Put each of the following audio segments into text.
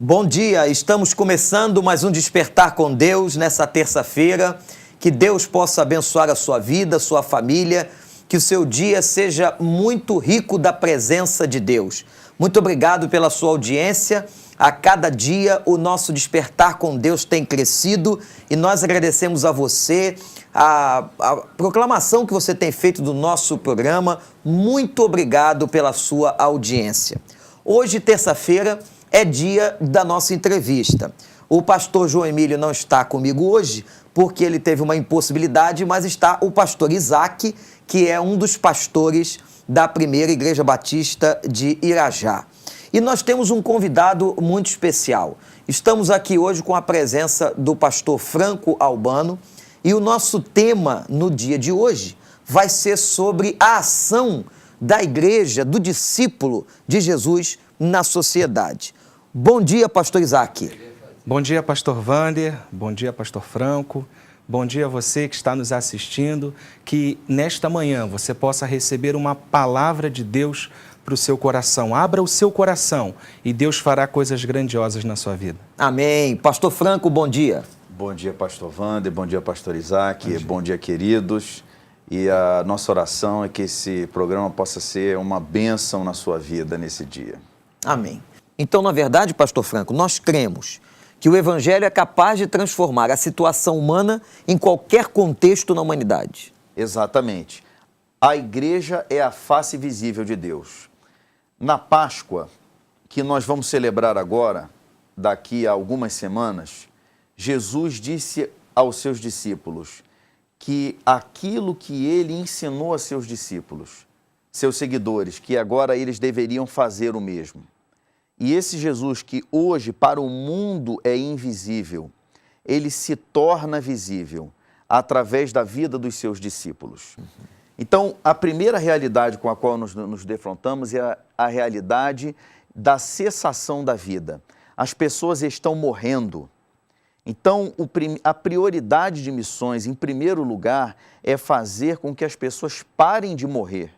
Bom dia, estamos começando mais um Despertar com Deus nessa terça-feira. Que Deus possa abençoar a sua vida, a sua família, que o seu dia seja muito rico da presença de Deus. Muito obrigado pela sua audiência. A cada dia o nosso Despertar com Deus tem crescido e nós agradecemos a você a proclamação que você tem feito do nosso programa. Muito obrigado pela sua audiência. Hoje, terça-feira, é dia da nossa entrevista. O pastor João Emílio não está comigo hoje porque ele teve uma impossibilidade, mas está o pastor Isaac, que é um dos pastores da Primeira Igreja Batista de Irajá. E nós temos um convidado muito especial. Estamos aqui hoje com a presença do pastor Franco Albano e o nosso tema no dia de hoje vai ser sobre a ação da igreja, do discípulo de Jesus na sociedade. Bom dia, pastor Isaac. Bom dia, pastor Wander. Bom dia, pastor Franco. Bom dia a você que está nos assistindo. Que nesta manhã você possa receber uma palavra de Deus para o seu coração. Abra o seu coração e Deus fará coisas grandiosas na sua vida. Amém. Pastor Franco, bom dia. Bom dia, pastor Wander. Bom dia, pastor Isaac. Bom dia, queridos. E a nossa oração é que esse programa possa ser uma bênção na sua vida nesse dia. Amém. Então, na verdade, pastor Franco, nós cremos que o Evangelho é capaz de transformar a situação humana em qualquer contexto na humanidade. Exatamente. A igreja é a face visível de Deus. Na Páscoa, que nós vamos celebrar agora, daqui a algumas semanas, Jesus disse aos seus discípulos que aquilo que ele ensinou a seus discípulos, seus seguidores, que agora eles deveriam fazer o mesmo. E esse Jesus que hoje para o mundo é invisível, ele se torna visível através da vida dos seus discípulos. Então, a primeira realidade com a qual nos defrontamos é a realidade da cessação da vida. As pessoas estão morrendo. Então, a prioridade de missões, em primeiro lugar, é fazer com que as pessoas parem de morrer,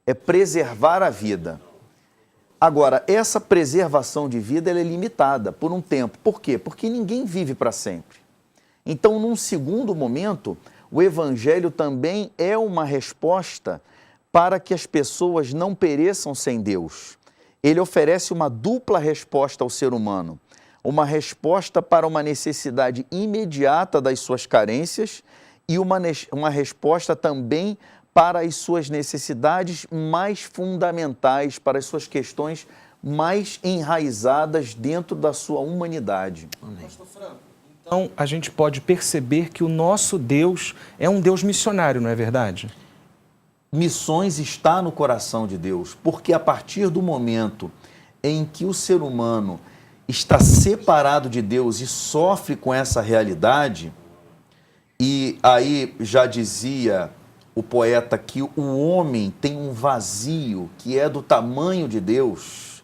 é preservar a vida. Agora, essa preservação de vida ela é limitada por um tempo. Por quê? Porque ninguém vive para sempre. Então, num segundo momento, o Evangelho também é uma resposta para que as pessoas não pereçam sem Deus. Ele oferece uma dupla resposta ao ser humano. Uma resposta para uma necessidade imediata das suas carências e uma resposta também para as suas necessidades mais fundamentais, para as suas questões mais enraizadas dentro da sua humanidade. Amém. Pastor Franco, então a gente pode perceber que o nosso Deus é um Deus missionário, não é verdade? Missões está no coração de Deus, porque a partir do momento em que o ser humano está separado de Deus e sofre com essa realidade, e aí já dizia o poeta que o homem tem um vazio que é do tamanho de Deus.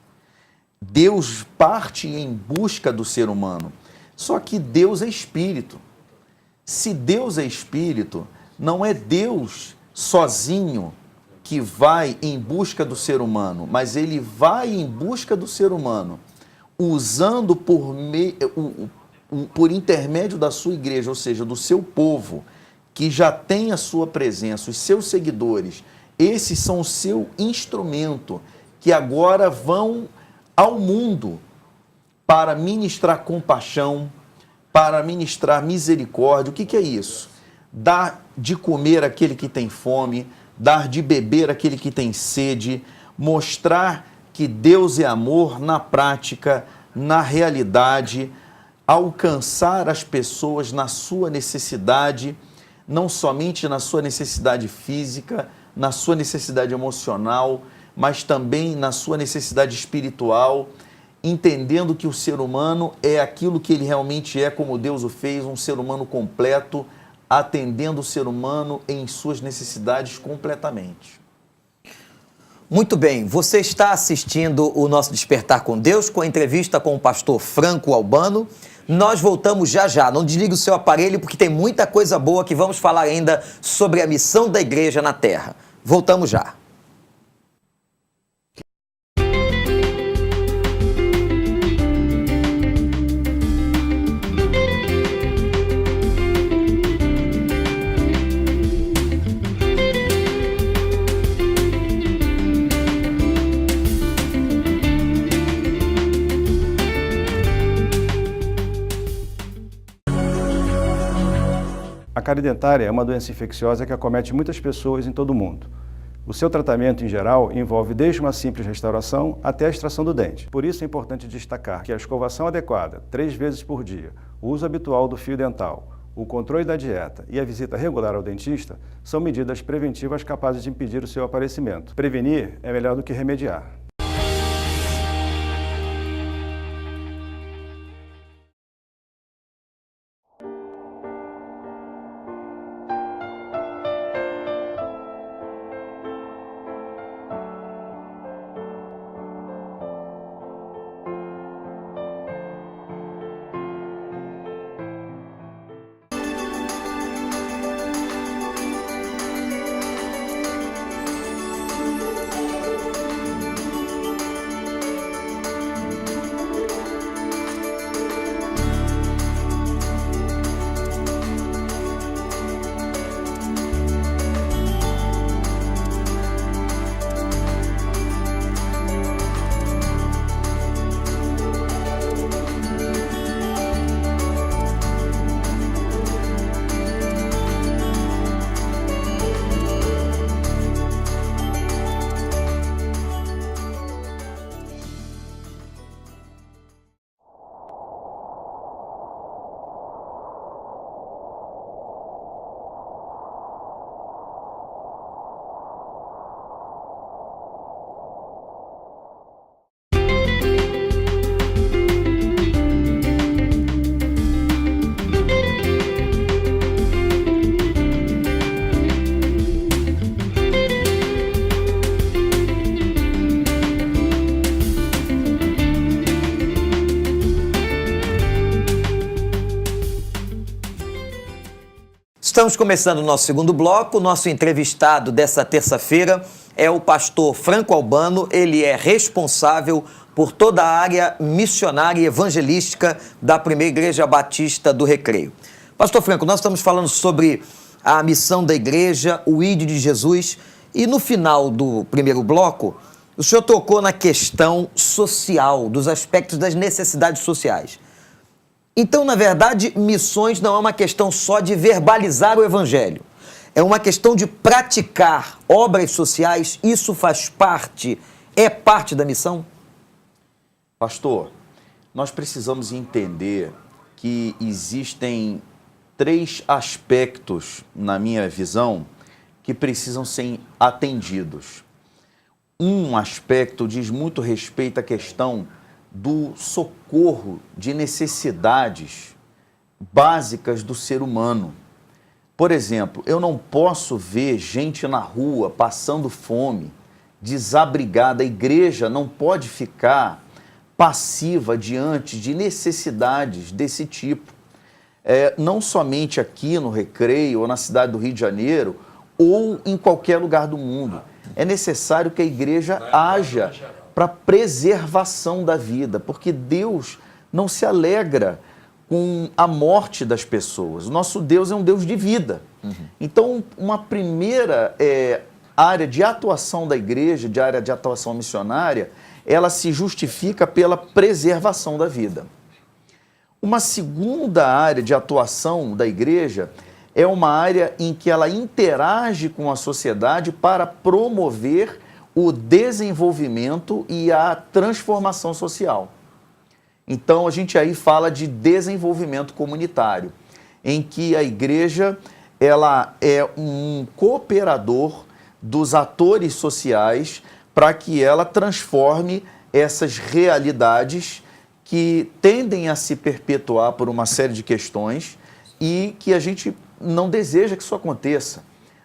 Deus parte em busca do ser humano. Só que Deus é espírito. Se Deus é espírito, não é Deus sozinho que vai em busca do ser humano, mas ele vai em busca do ser humano, usando por intermédio da sua igreja, ou seja, do seu povo, que já tem a sua presença, os seus seguidores. Esses são o seu instrumento, que agora vão ao mundo para ministrar compaixão, para ministrar misericórdia. O que é isso? Dar de comer àquele que tem fome, dar de beber àquele que tem sede, mostrar que Deus é amor na prática, na realidade, alcançar as pessoas na sua necessidade, não somente na sua necessidade física, na sua necessidade emocional, mas também na sua necessidade espiritual, entendendo que o ser humano é aquilo que ele realmente é, como Deus o fez, um ser humano completo, atendendo o ser humano em suas necessidades completamente. Muito bem, você está assistindo o nosso Despertar com Deus, com a entrevista com o pastor Franco Albano. Nós voltamos já já, não desligue o seu aparelho porque tem muita coisa boa que vamos falar ainda sobre a missão da igreja na Terra. Voltamos já. cárie dentária é uma doença infecciosa que acomete muitas pessoas em todo o mundo. O seu tratamento, em geral, envolve desde uma simples restauração até a extração do dente. Por isso é importante destacar que a escovação adequada, 3 vezes por dia, o uso habitual do fio dental, o controle da dieta e a visita regular ao dentista são medidas preventivas capazes de impedir o seu aparecimento. Prevenir é melhor do que remediar. Estamos começando o nosso segundo bloco. O nosso entrevistado dessa terça-feira é o pastor Franco Albano. Ele é responsável por toda a área missionária e evangelística da Primeira Igreja Batista do Recreio. Pastor Franco, nós estamos falando sobre a missão da igreja, o ID de Jesus, e no final do primeiro bloco, o senhor tocou na questão social, dos aspectos das necessidades sociais. Então, na verdade, missões não é uma questão só de verbalizar o evangelho. É uma questão de praticar obras sociais. Isso faz parte, é parte da missão? Pastor, nós precisamos entender que existem 3 aspectos, na minha visão, que precisam ser atendidos. Um aspecto diz muito respeito à questão do socorro de necessidades básicas do ser humano. Por exemplo, eu não posso ver gente na rua passando fome, desabrigada. A igreja não pode ficar passiva diante de necessidades desse tipo. Não somente aqui no Recreio ou na cidade do Rio de Janeiro ou em qualquer lugar do mundo. É necessário que a igreja haja para preservação da vida, porque Deus não se alegra com a morte das pessoas. O nosso Deus é um Deus de vida. Então, uma primeira área de atuação da igreja, de área de atuação missionária, ela se justifica pela preservação da vida. Uma segunda área de atuação da igreja é uma área em que ela interage com a sociedade para promover o desenvolvimento e a transformação social. Então, a gente aí fala de desenvolvimento comunitário, em que a igreja ela é um cooperador dos atores sociais para que ela transforme essas realidades que tendem a se perpetuar por uma série de questões e que a gente não deseja que isso aconteça.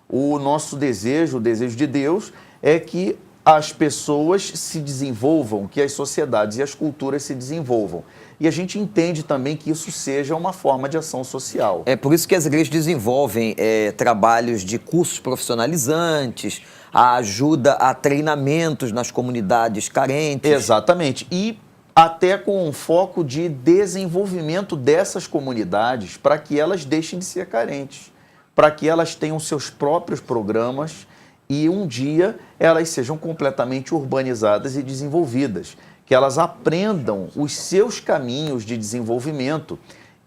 O nosso desejo, o desejo de Deus, é que as pessoas se desenvolvam, que as sociedades e as culturas se desenvolvam. E a gente entende também que isso seja uma forma de ação social. É por isso que as igrejas desenvolvem trabalhos de cursos profissionalizantes, a ajuda a treinamentos nas comunidades carentes. Exatamente. E até com um foco de desenvolvimento dessas comunidades para que elas deixem de ser carentes, para que elas tenham seus próprios programas e um dia elas sejam completamente urbanizadas e desenvolvidas, que elas aprendam os seus caminhos de desenvolvimento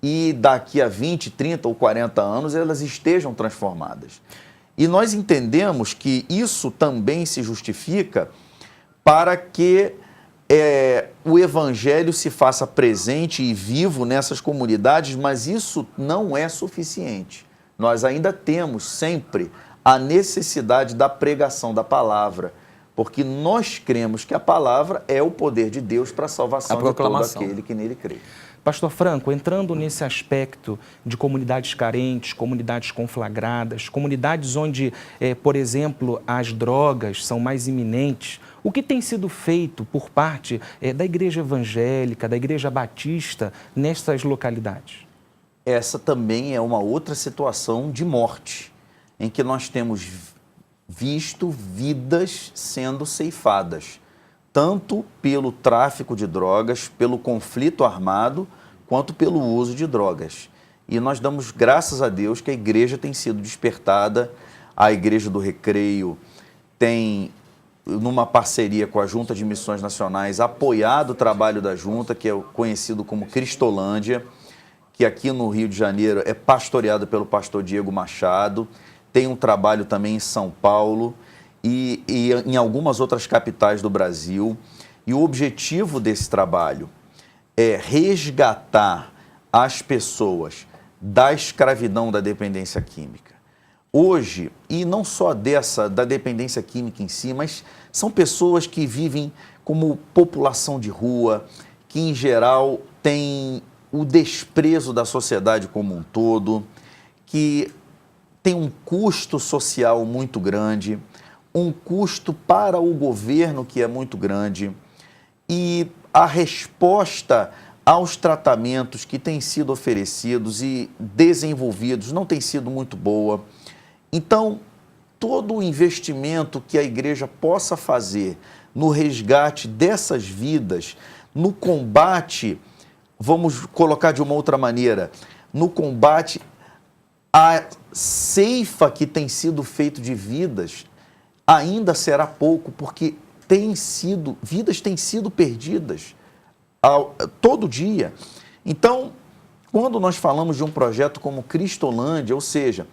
e daqui a 20, 30 ou 40 anos elas estejam transformadas. E nós entendemos que isso também se justifica para que o Evangelho se faça presente e vivo nessas comunidades, mas isso não é suficiente. Nós ainda temos sempre a necessidade da pregação da palavra, porque nós cremos que a palavra é o poder de Deus para a salvação de todo aquele que nele crê. Pastor Franco, entrando nesse aspecto de comunidades carentes, comunidades conflagradas, comunidades onde, por exemplo, as drogas são mais iminentes, o que tem sido feito por parte da igreja evangélica, da igreja batista, nessas localidades? Essa também é uma outra situação de morte, em que nós temos visto vidas sendo ceifadas, tanto pelo tráfico de drogas, pelo conflito armado, quanto pelo uso de drogas. E nós damos graças a Deus que a igreja tem sido despertada, a Igreja do Recreio tem, numa parceria com a Junta de Missões Nacionais, apoiado o trabalho da Junta, que é conhecido como Cristolândia, que aqui no Rio de Janeiro é pastoreado pelo pastor Diego Machado, tem um trabalho também em São Paulo e em algumas outras capitais do Brasil. E o objetivo desse trabalho é resgatar as pessoas da escravidão da dependência química. Hoje, e não só da dependência química em si, mas são pessoas que vivem como população de rua, que em geral têm o desprezo da sociedade como um todo, que tem um custo social muito grande, um custo para o governo que é muito grande, e a resposta aos tratamentos que têm sido oferecidos e desenvolvidos não tem sido muito boa. Então, todo o investimento que a igreja possa fazer no resgate dessas vidas, no combate, vamos colocar de uma outra maneira, no combate à ceifa que tem sido feito de vidas, ainda será pouco, porque vidas têm sido perdidas todo dia. Então, quando nós falamos de um projeto como Cristolândia, ou seja,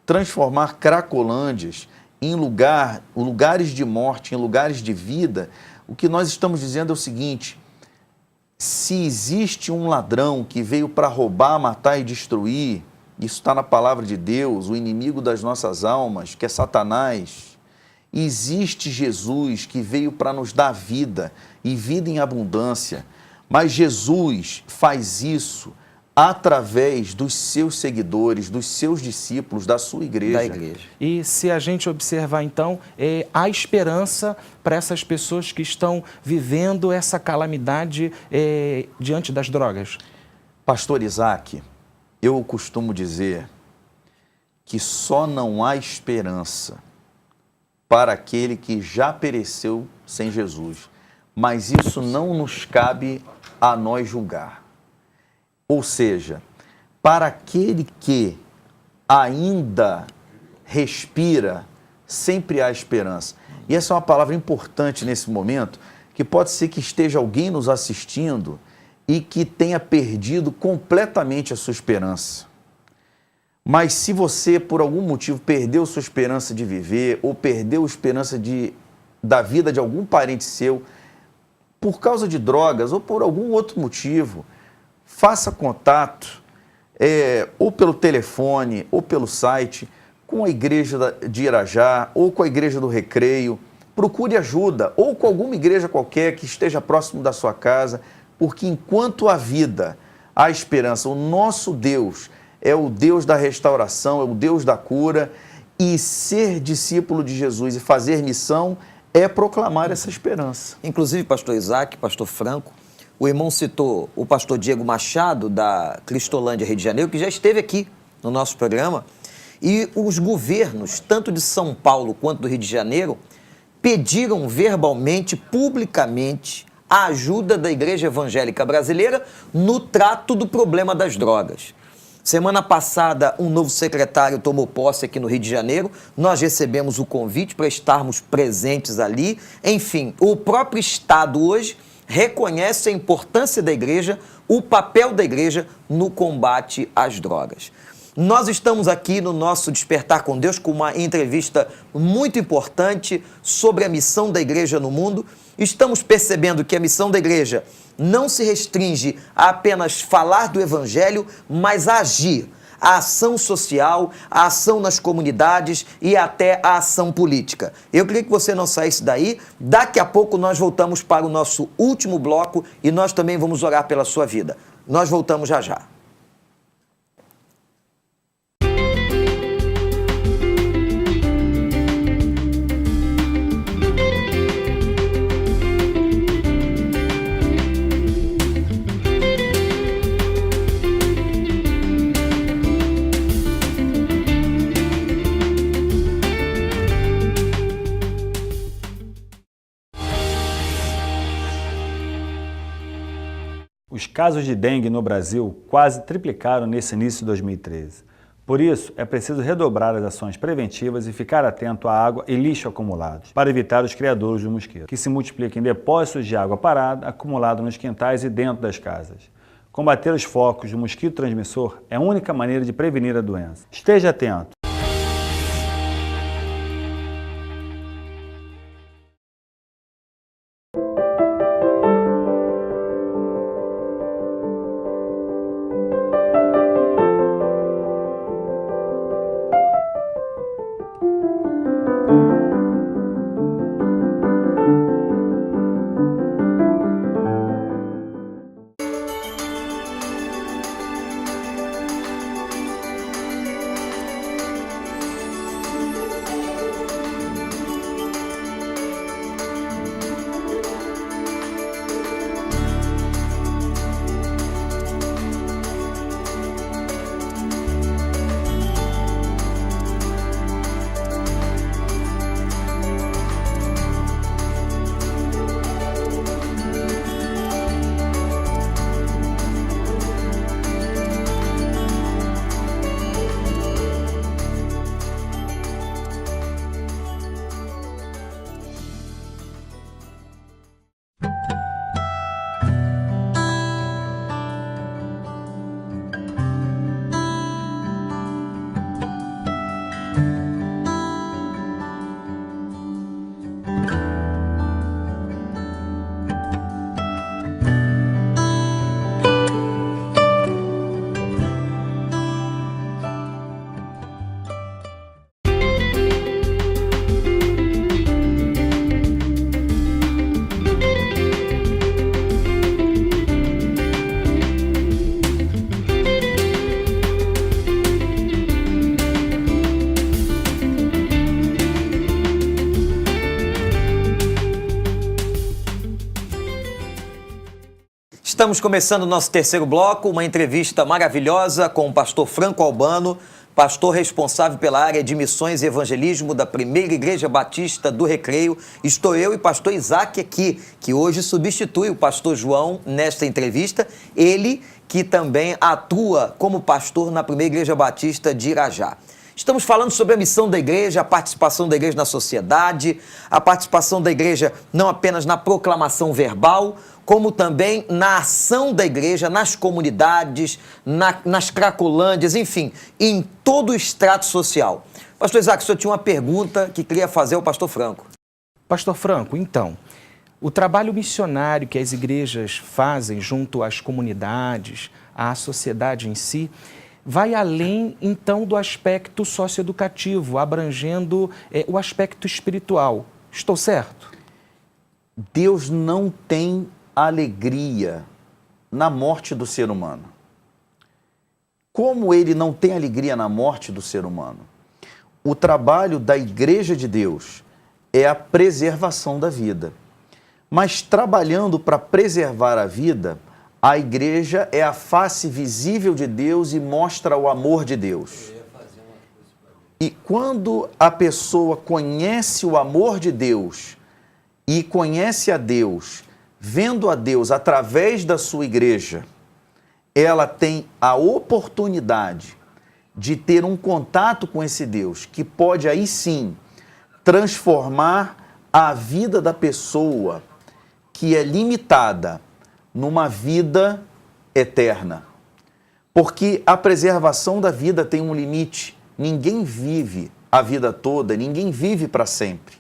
transformar Cracolândias em lugares de morte, em lugares de vida, o que nós estamos dizendo é o seguinte: se existe um ladrão que veio para roubar, matar e destruir, isso está na palavra de Deus, o inimigo das nossas almas, que é Satanás, existe Jesus que veio para nos dar vida e vida em abundância, mas Jesus faz isso através dos seus seguidores, dos seus discípulos, da sua igreja. Da igreja. E se a gente observar, então, há esperança para essas pessoas que estão vivendo essa calamidade diante das drogas? Pastor Isaac, eu costumo dizer que só não há esperança para aquele que já pereceu sem Jesus, mas isso não nos cabe a nós julgar. Ou seja, para aquele que ainda respira, sempre há esperança. E essa é uma palavra importante nesse momento, que pode ser que esteja alguém nos assistindo e que tenha perdido completamente a sua esperança. Mas se você, por algum motivo, perdeu sua esperança de viver ou perdeu a esperança da vida de algum parente seu, por causa de drogas ou por algum outro motivo, faça contato, ou pelo telefone, ou pelo site, com a igreja de Irajá, ou com a igreja do Recreio. Procure ajuda, ou com alguma igreja qualquer que esteja próximo da sua casa, porque enquanto há vida, há esperança. O nosso Deus é o Deus da restauração, é o Deus da cura, e ser discípulo de Jesus e fazer missão é proclamar essa esperança. Inclusive, pastor Isaac, pastor Franco, o irmão citou o pastor Diego Machado, da Cristolândia, Rio de Janeiro, que já esteve aqui no nosso programa, e os governos, tanto de São Paulo quanto do Rio de Janeiro, pediram verbalmente, publicamente, a ajuda da Igreja Evangélica Brasileira no trato do problema das drogas. Semana passada, um novo secretário tomou posse aqui no Rio de Janeiro, nós recebemos o convite para estarmos presentes ali. Enfim, o próprio Estado hoje reconhece a importância da igreja, o papel da igreja no combate às drogas. Nós estamos aqui no nosso Despertar com Deus com uma entrevista muito importante sobre a missão da igreja no mundo. Estamos percebendo que a missão da igreja não se restringe a apenas falar do evangelho, mas a agir. A ação social, a ação nas comunidades e até a ação política. Eu queria que você não saísse daí. Daqui a pouco nós voltamos para o nosso último bloco e nós também vamos orar pela sua vida. Nós voltamos já já. Os casos de dengue no Brasil quase triplicaram nesse início de 2013. Por isso, é preciso redobrar as ações preventivas e ficar atento à água e lixo acumulados, para evitar os criadouros do mosquito, que se multiplicam em depósitos de água parada acumulado nos quintais e dentro das casas. Combater os focos do mosquito transmissor é a única maneira de prevenir a doença. Esteja atento. Estamos começando o nosso terceiro bloco, uma entrevista maravilhosa com o pastor Franco Albano, pastor responsável pela área de missões e evangelismo da Primeira Igreja Batista do Recreio. Estou eu e pastor Isaac aqui, que hoje substitui o pastor João nesta entrevista. Ele que também atua como pastor na Primeira Igreja Batista de Irajá. Estamos falando sobre a missão da igreja, a participação da igreja na sociedade, a participação da igreja não apenas na proclamação verbal, como também na ação da igreja, nas comunidades, nas cracolândias, enfim, em todo o extrato social. Pastor Isaac, o senhor tinha uma pergunta que queria fazer ao pastor Franco. Pastor Franco, então, o trabalho missionário que as igrejas fazem junto às comunidades, à sociedade em si, vai além, então, do aspecto socioeducativo, abrangendo o aspecto espiritual. Estou certo? Deus não tem alegria na morte do ser humano. Como ele não tem alegria na morte do ser humano? O trabalho da Igreja de Deus é a preservação da vida. Mas trabalhando para preservar a vida, a igreja é a face visível de Deus e mostra o amor de Deus. E quando a pessoa conhece o amor de Deus e conhece a Deus, vendo a Deus através da sua igreja, ela tem a oportunidade de ter um contato com esse Deus, que pode aí sim transformar a vida da pessoa que é limitada numa vida eterna. Porque a preservação da vida tem um limite. Ninguém vive a vida toda, ninguém vive para sempre.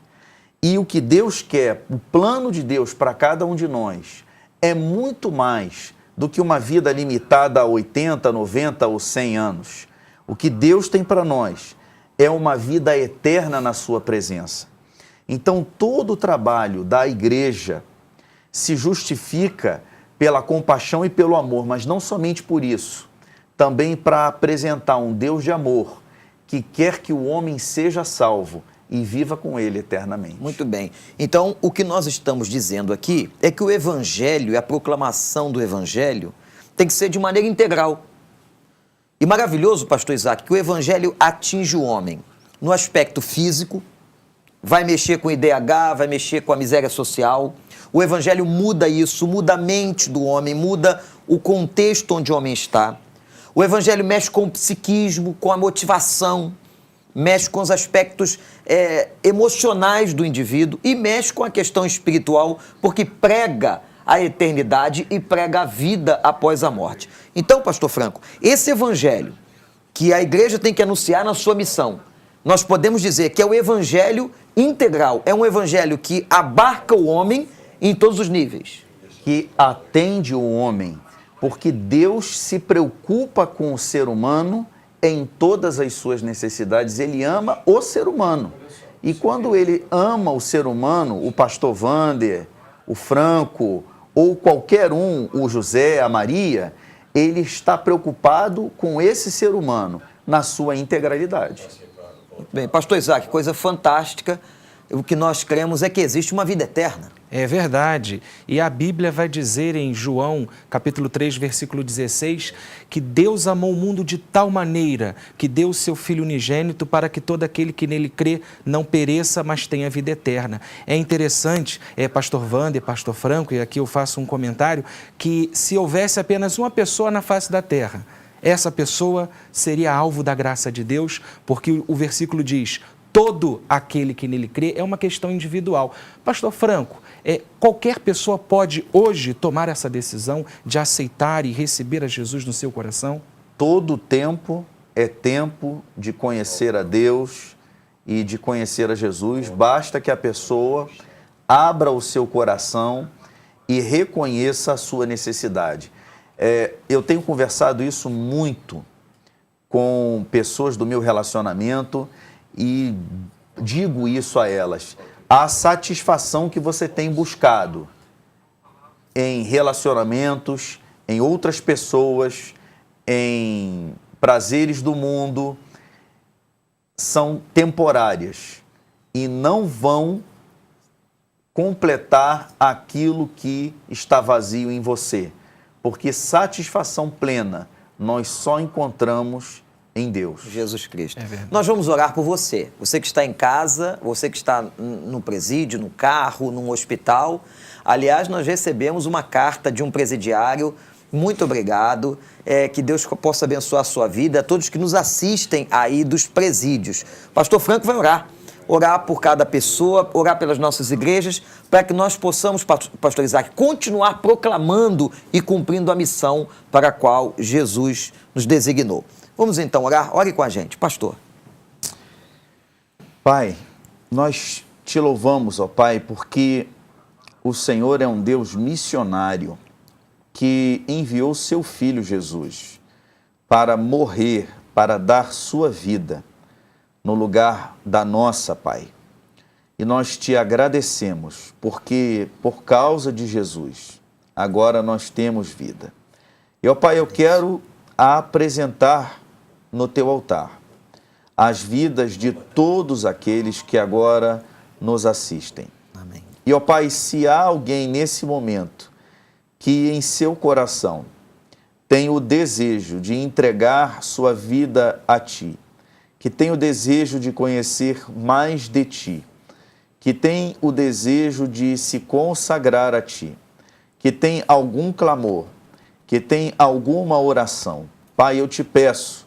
E o que Deus quer, o plano de Deus para cada um de nós, é muito mais do que uma vida limitada a 80, 90 ou 100 anos. O que Deus tem para nós é uma vida eterna na sua presença. Então, todo o trabalho da igreja se justifica pela compaixão e pelo amor, mas não somente por isso, também para apresentar um Deus de amor que quer que o homem seja salvo e viva com ele eternamente. Muito bem. Então, o que nós estamos dizendo aqui é que o evangelho e a proclamação do evangelho tem que ser de maneira integral. E maravilhoso, pastor Isaac, que o evangelho atinge o homem no aspecto físico, vai mexer com o IDH, vai mexer com a miséria social. O evangelho muda isso, muda a mente do homem, muda o contexto onde o homem está. O evangelho mexe com o psiquismo, com a motivação, mexe com os aspectos emocionais do indivíduo e mexe com a questão espiritual, porque prega a eternidade e prega a vida após a morte. Então, pastor Franco, esse evangelho que a igreja tem que anunciar na sua missão, nós podemos dizer que é o evangelho integral, é um evangelho que abarca o homem em todos os níveis. Que atende o homem, porque Deus se preocupa com o ser humano em todas as suas necessidades. Ele ama o ser humano. E quando ele ama o ser humano, o pastor Wander, o Franco, ou qualquer um, o José, a Maria, ele está preocupado com esse ser humano na sua integralidade. Muito bem, pastor Isaac, coisa fantástica. O que nós cremos é que existe uma vida eterna. É verdade. E a Bíblia vai dizer em João, capítulo 3, versículo 16, que Deus amou o mundo de tal maneira que deu o seu Filho unigênito para que todo aquele que nele crê não pereça, mas tenha vida eterna. É interessante, pastor Wander, pastor Franco, e aqui eu faço um comentário, que se houvesse apenas uma pessoa na face da terra, essa pessoa seria alvo da graça de Deus, porque o versículo diz: todo aquele que nele crê. É uma questão individual. Pastor Franco, qualquer pessoa pode hoje tomar essa decisão de aceitar e receber a Jesus no seu coração? Todo tempo é tempo de conhecer a Deus e de conhecer a Jesus. Basta que a pessoa abra o seu coração e reconheça a sua necessidade. Eu tenho conversado isso muito com pessoas do meu relacionamento e digo isso a elas: a satisfação que você tem buscado em relacionamentos, em outras pessoas, em prazeres do mundo, são temporárias e não vão completar aquilo que está vazio em você, porque satisfação plena nós só encontramos em Deus. Jesus Cristo. Nós vamos orar por você. Você que está em casa, você que está no presídio, no carro, num hospital. Aliás, nós recebemos uma carta de um presidiário. Muito obrigado. Que Deus possa abençoar a sua vida, a todos que nos assistem aí dos presídios. Pastor Franco vai orar. Orar por cada pessoa, orar pelas nossas igrejas, para que nós possamos, pastor Isaac, continuar proclamando e cumprindo a missão para a qual Jesus nos designou. Vamos então orar? Ore com a gente, pastor. Pai, nós te louvamos, ó Pai, porque o Senhor é um Deus missionário que enviou seu Filho Jesus para morrer, para dar sua vida no lugar da nossa, Pai. E nós te agradecemos, porque por causa de Jesus, agora nós temos vida. E, ó Pai, eu quero apresentar no teu altar as vidas de todos aqueles que agora nos assistem. Amém. E, ó Pai, se há alguém nesse momento que em seu coração tem o desejo de entregar sua vida a Ti, que tem o desejo de conhecer mais de Ti, que tem o desejo de se consagrar a Ti, que tem algum clamor, que tem alguma oração, Pai, eu te peço,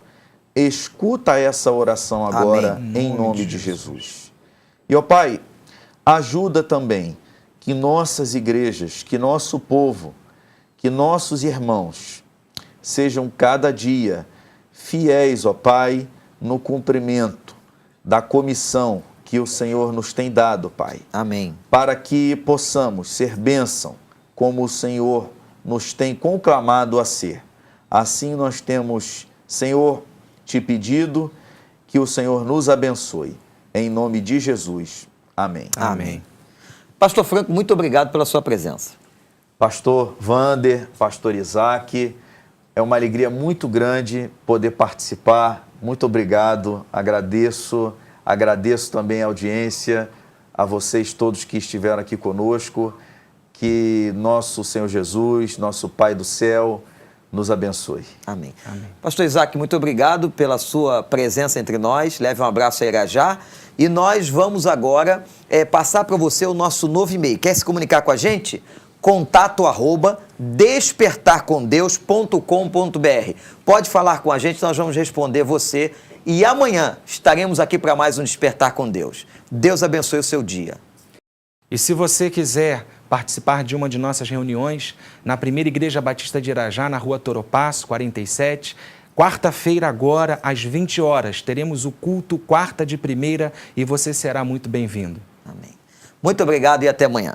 escuta essa oração agora. Amém. Em nome de Jesus. E, ó Pai, ajuda também que nossas igrejas, que nosso povo, que nossos irmãos sejam cada dia fiéis, ó Pai, no cumprimento da comissão que o Senhor nos tem dado, Pai. Amém. Para que possamos ser bênção, como o Senhor nos tem conclamado a ser. Assim nós temos, Senhor, te pedido que o Senhor nos abençoe. Em nome de Jesus. Amém. Amém. Pastor Franco, muito obrigado pela sua presença. Pastor Wander, Pastor Isaac, é uma alegria muito grande poder participar. Muito obrigado, agradeço também a audiência, a vocês todos que estiveram aqui conosco. Que nosso Senhor Jesus, nosso Pai do céu, nos abençoe. Amém. Pastor Isaac, muito obrigado pela sua presença entre nós. Leve um abraço a Irajá. E nós vamos agora passar para você o nosso novo e-mail. Quer se comunicar com a gente? contato@despertarcomdeus.com.br. Pode falar com a gente, nós vamos responder você. E amanhã estaremos aqui para mais um Despertar com Deus. Deus abençoe o seu dia. E se você quiser participar de uma de nossas reuniões na Primeira Igreja Batista de Irajá, na Rua Toropaço, 47, quarta-feira agora, às 20 horas, teremos o culto quarta de primeira e você será muito bem-vindo. Amém. Muito obrigado e até amanhã.